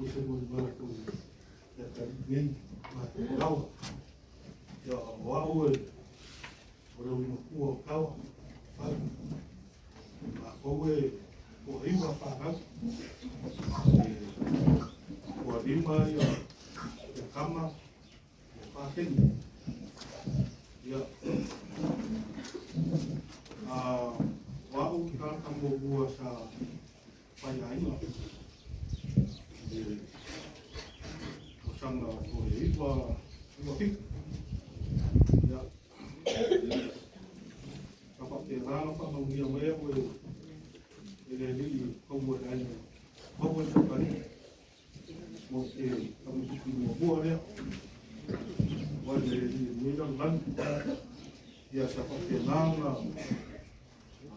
se mo ma ko ya ka ngai ma ko lawa ya wa o no ko kawa pa ma ko ko iwa pa na ko lima ya kama pa ken ya wa o ka mo bua sa pa ya ina o sanga ko iwa pik ya apa te rana pa mo ia me o ele li ko mo ai ko mo sa pa mo ke kami ki mo bua le wa le ni no lan ya sa pa te rana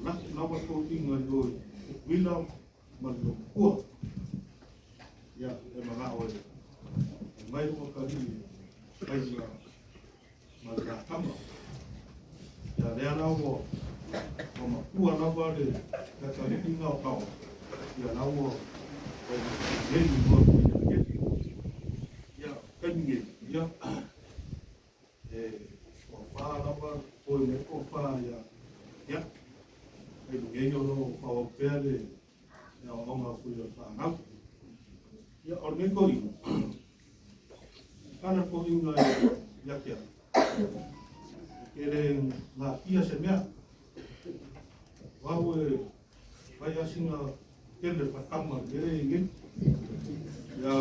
na wa ko inga do wila man do ko ya e mana o mai mo ka ni ai ma ga kama ya le ana wo ma ku ana ba le ka ka ni inga o ka ya na wo le ni ko ya ka ni ya o fa na ba ko ne ko fa ya e ngeyo no fa o pele ya o ma fu yo fa na ya o me ko i kana ko i na ya kia kere na kia se mea wau vai asinga kele pa kama kere ingi ya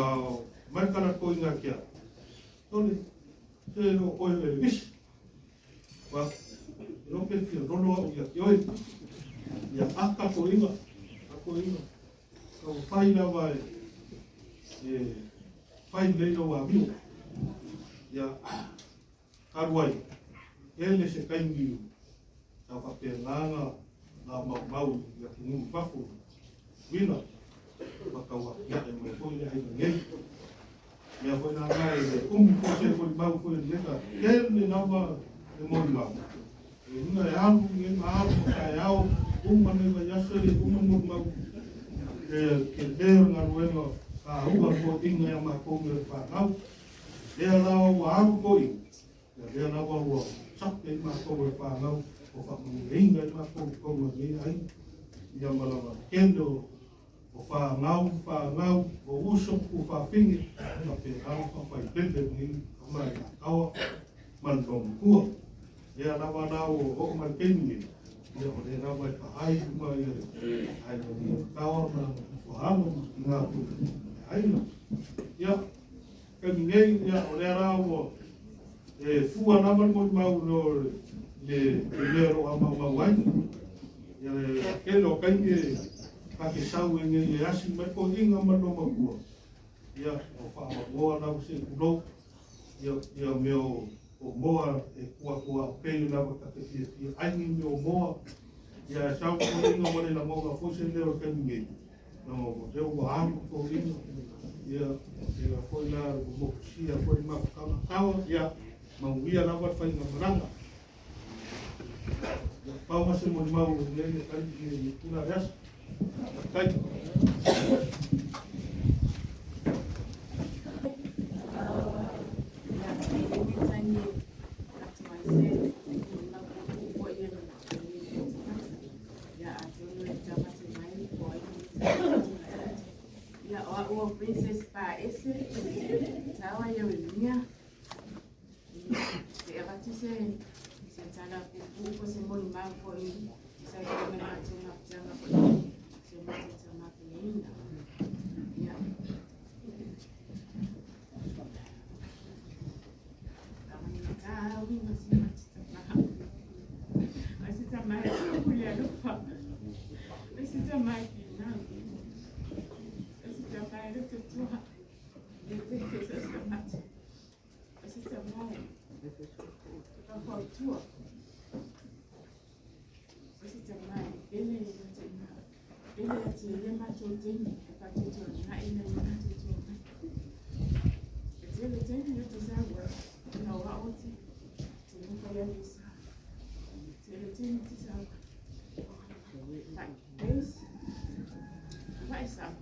mai kana ko i na kia tole se no o e vis wa no ke ki rono ya yoi ya aka ko inga ko fai na vai fai le no wa mi ya arwai ele se kaingi ta pa pe langa na mau ya kinu pafu wina makawa ya me foi le ai ngai me foi na mai ko se foi mau foi le ka ele na va de mo mau una ya ngi ma ka ya mane va ya se mo mau ke deo na rueno ka ua ko inga ya ma ko me pa nau e la wa ko i e la wa sak e ma ko me pa nau o fa mo inga ma ko me ai ya mala kendo o fa ngau o uso ku fa pingi na pe au fa fa bende ni ma ya au man dom ku e la wa na o man pingi ya o le na wa ka ai ma ya ai ni au na o amo na ku ai ya ka ninguém ya o le ra o fua na man mo mau no le primero a mau wai ya ke lo kai ka ke sau nge ya si me ko inga man no mau ya o fa o na se kulo ya meu o moa e kua pe na ka te ai ni meu moa ya sau ko inga mo na mo ka fo se le o ka ninguém no eu vou amo ko inga ya foi lá o mochia foi uma cama ya mauia na vai fazer na moranga pau mas mo mau nele kan ni una ras kai o princess pa esse TAOA IEREMIA e abatise se tala ko se mo ma ko i se ko me na tuna tuna ko se mo tuna ko ina ya tamani ka wi ma si ma tuna asi tamai ko le lo fa asi tamai na Lo que tú desde que se mate. Así está mal. La fortuna. Así está mal. Ele ya tiene más chotini. Para que tú na ina na tu. Ele tem yo te sabe. Na wa oti. Te no para isso. Ele tem te sabe. Vai. Vai sabe.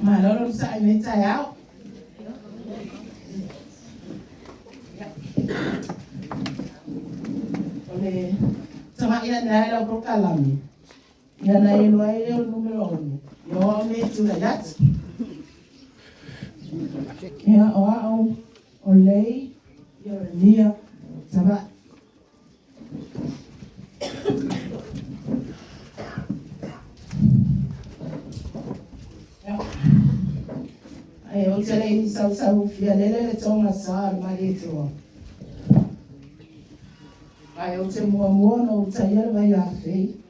My Lord, I need to out. Oleh, sama ia dah ada prokalami. Ia dah ilmuai dia numero 1. Yo me sudah jat. Ya, oleh, IEREMIA, sama. Eu terei salsa fialele tonga sar marito. Ai eu te mo no tayer vai a fei.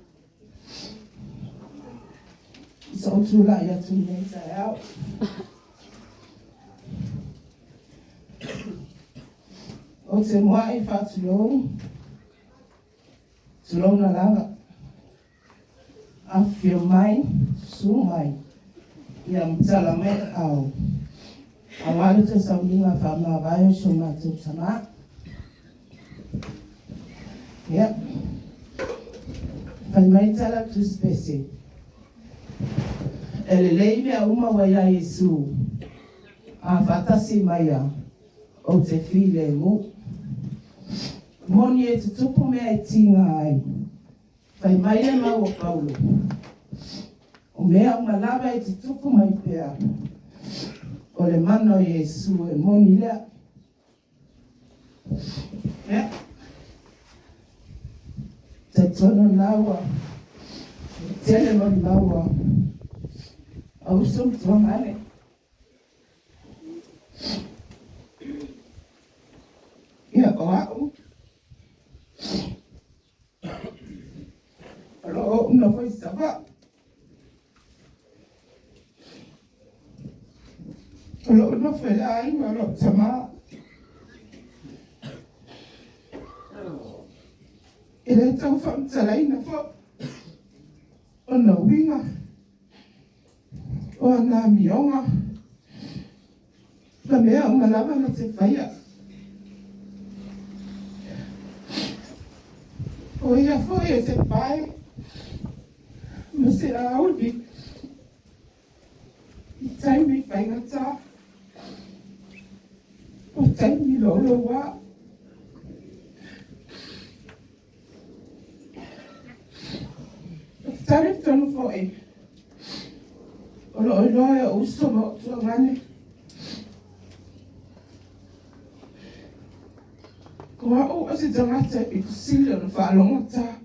So tu la ya tu nem sa out. O te mo ai fa tu lo na lava. Af your mind, so mai. Ia mtala me au. Awali tu saudinga fama bayo shuma tu sama. Yep. Fai tala tu spesi. Elelei me uma wa ya Yesu. A fata si maya. O te file mu. Moni e tutupu me ai tinga ai. Fai mai e mau o Paulo. O mea umalava e tutupu mai pea. O le mano Yesu e moni lea. Te tono laua. Tele moni laua. au som tuangane. Ia o au. Alo, no foi sava. Alo, no foi ai, alo, sama. Ele tau fam salai na fo. Ona winga. Ona mionga. La mea una lava na te faia. O ia foi esse pai. Mas será onde? Tai mi fai ngata. O tai mi lo wa. Tare tonu foi. Olo e uso mo tuangane. Kua o ase tangata I kusile no whaalongata.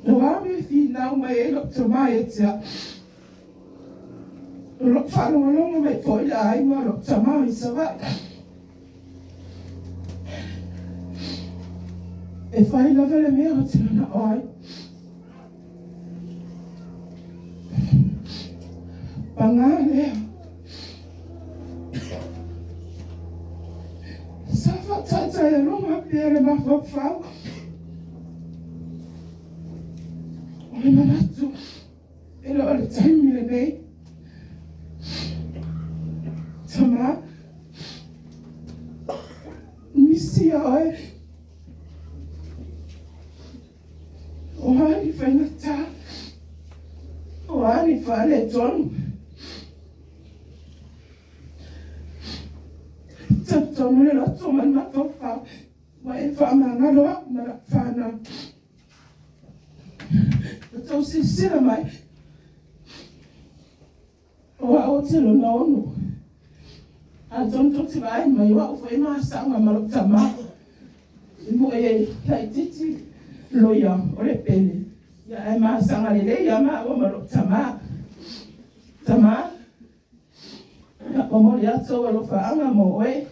No ame fi nau mai e lok to mai e tia. No lok whaalonga mai foi la ai mua lok ta mai sawa. E whai lava le mea o tina na oi. Panga lea. Safa tata e longa pere ma whawhau. Ole manatu. E lo ole taimi le nei. Tama. Misi a oi. O hani whainata. O hani whare tonu. Tonu le rato man ma whawhau. Wa e whaamanga loa ma la whana. Tau si sira mai. O a o te lo na onu. A tonto te vai mai wa o foi ma sanga ma lo tama. Mo e kai titi loia o le pele. Ya e ma sanga le ya ma o ma lo tama. Tama. Ya o mo ya so lo fa anga mo e.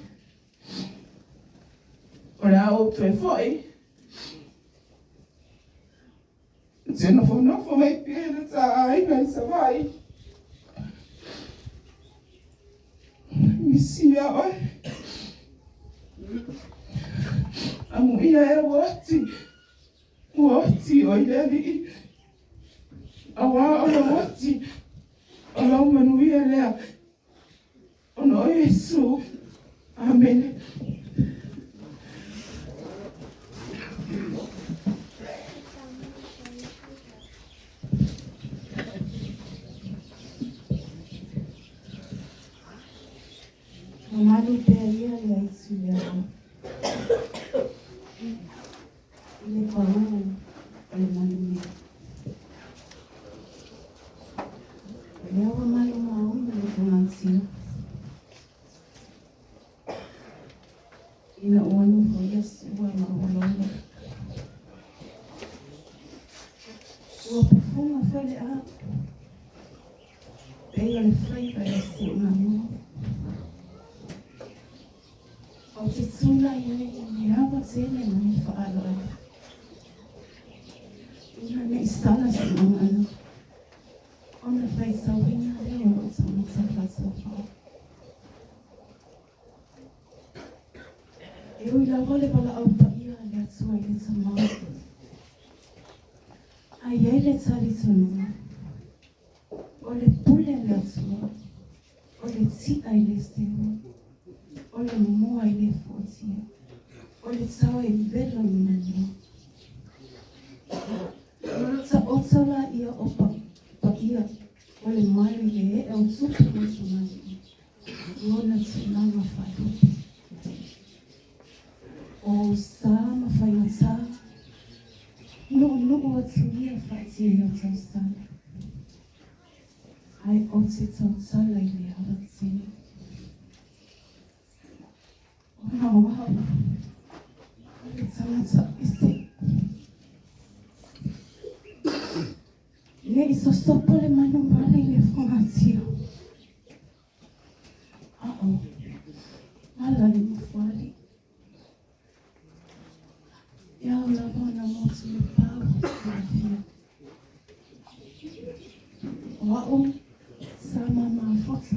Ora o tu e foi. Se não for mai pena, tá ai, vai se vai. Misia, oi. A mulher é o oti, olha ali. A oti. Olha o manuia lá. O nome é Jesus. Amém. Amado Peria e Suliano. Ele falou, ele mandou. Ele é o amado Maúna do Financio. E na ONU foi a sua Maúna. O perfume foi a. Ele foi para esse Maúna. O te tula I hawa tene na ni whaaloa. Ina ne istana si mga ano. Ona whai sa winga reo o sa mga sa whao. E ui la wale pala au pa ia le atua I le sa mga. Ai ele tari tonu. O le pule le atua. O le tia I le steu. O le moa I le fotia. O le tau e velo I mani. Sa otala ia o pa ia. O le mari le e o tupu o sumani. Iona tsunama whai. O sa ma whai o sa. No o tuia whati I o tau sana. Ai o te tau tala I le hawatini. Wow. It's a isi. Ne iso sopo le manu male le whangatia. Mala le mawhali. Ia ula wana motu le pau le fia. Wao sama mawhota.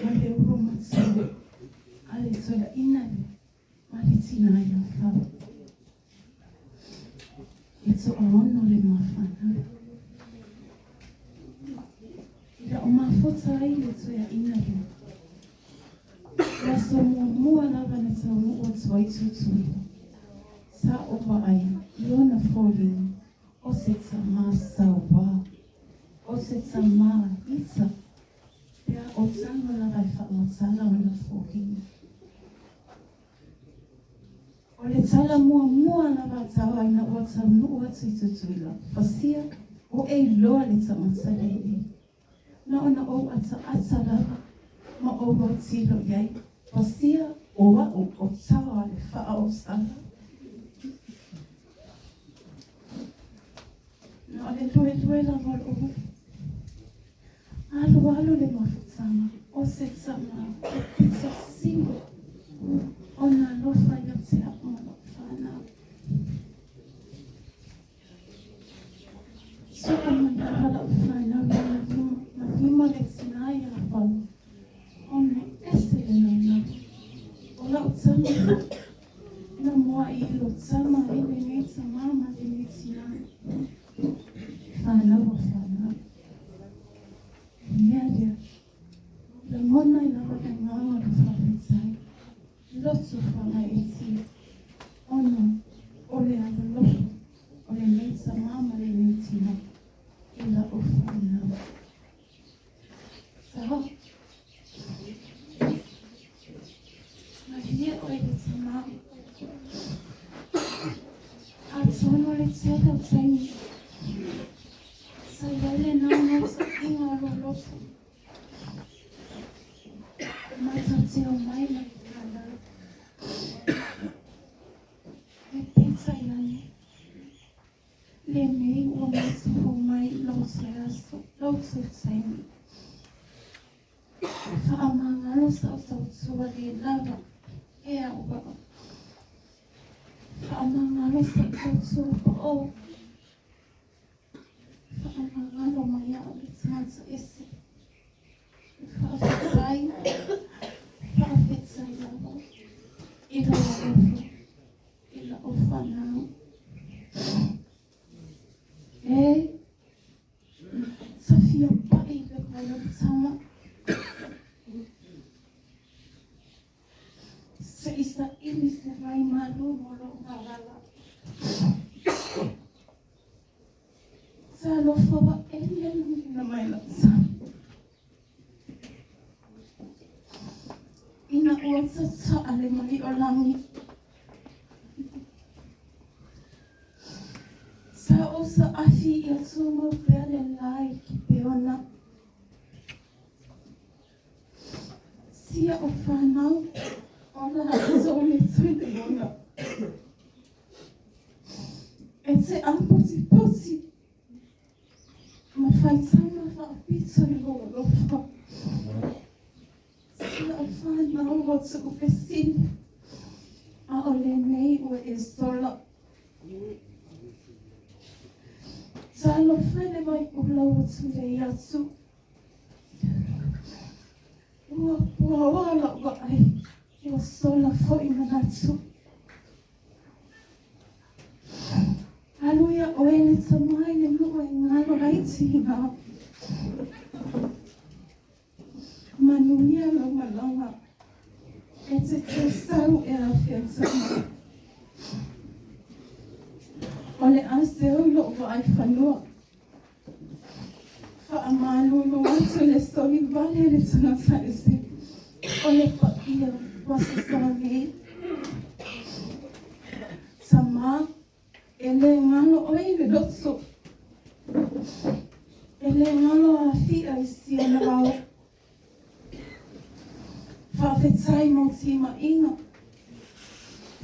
Male uro matua. Ale toia inane. Male tina ia whau. Ito aono le mawhana. Ira o mawhota ai le toia inane. Raso mua lava na tau mua tuai tutui. Sa opa ai, iona foli, o se tama sawa, o se tama ita. Pea o tanga lava i whaamotala o na foli. O le tala mua lava tawa ina o tau mua tui tutui la. Pasia, o e loa le tamatale e. Na ona o ata lava, ma o tilo iai. Pasia oa o tawa le wha o sala. Na le lue la wal o. Alu le mawhutanga. O se tama. O pizza singo. O na lofa ia te apma no whana. So amana hala whana ma hima le tinai a wau. O me ese le nana. O la utama. Na moa i lo tama i le neta mama le netinai. Whana wa whana. Mea la ngona i lawa ka ngāma le whawhitai. Loto whana e ti. Ono, o le ala loko. O le neta mama le netinai. I la o whana. Saho. Mahia o e le tama. A tono le tētau taimi. Sa iale nana sa inga roloto. Mata te o mai na i kana. Le pizza iane. Le mei o mata o mai lau se aso. Lau se taimi. Whaamangalo sa o tua le lava. Ea o baba. Whaamangalo sa o tua o. Whaamangalo mai a le tangata ese. Whaafetai lava. Ila o ofa. Ila o whanau. E. Safia pai le kala tama. Se isa ili se vai malu molo ngawala. Sa lo fawa ele na mai la sa. Ina ua sa ale mai o langi. Sa o sa afi ia tuma pea le lai ki peona. Sia o whanau. Ona so me tuine ona. E te poti. Ma fai tama whaapito i ho lofa. Sia o whanau o te upesini. A o le nei o e sola. Talo whene mai ula o tu le iatu. Ua wala wa ai. Ua sola fo i manatu. Aluia o ele tamai le lua i ngalo raiti ngā. Manuia langa. E te sau e a whiatama. O le ase o lo o ai whanua. Whaamaluno atu le soli vale le tangata ese. O le whaia wasa soli. Sama. Ele ngalo oi le dotso. Ele ngalo a fia i sia na wao. Whawhetai mo tima inga.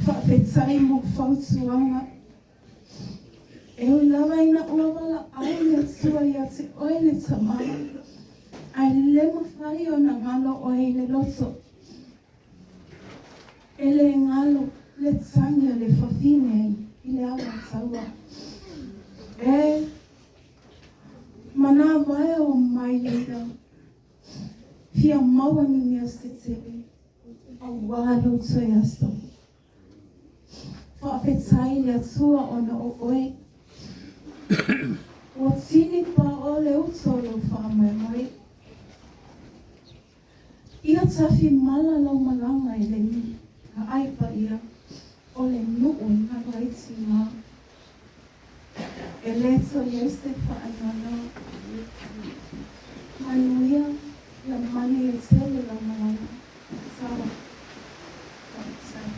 Whawhetai mo whautuanga. E o lawa ina ua wala au le sua ia te oile tamama. Ai le mawhai o na ngalo o le loto. E le ngalo le tanya le whawhine i le awa taua. E mana wae o mai leida. Fia maua ni mea se tewe. A wālo tui asto. Whaapetai le atua o na o oe. O tini pa o le utolo whaamoe. Ia tafi mala lau malanga i le ni. A aipa ia. O le nuu na raiti ngā. E leto i este whaanana. Manuia ia mani e tele la malanga. Sawa. Sawa.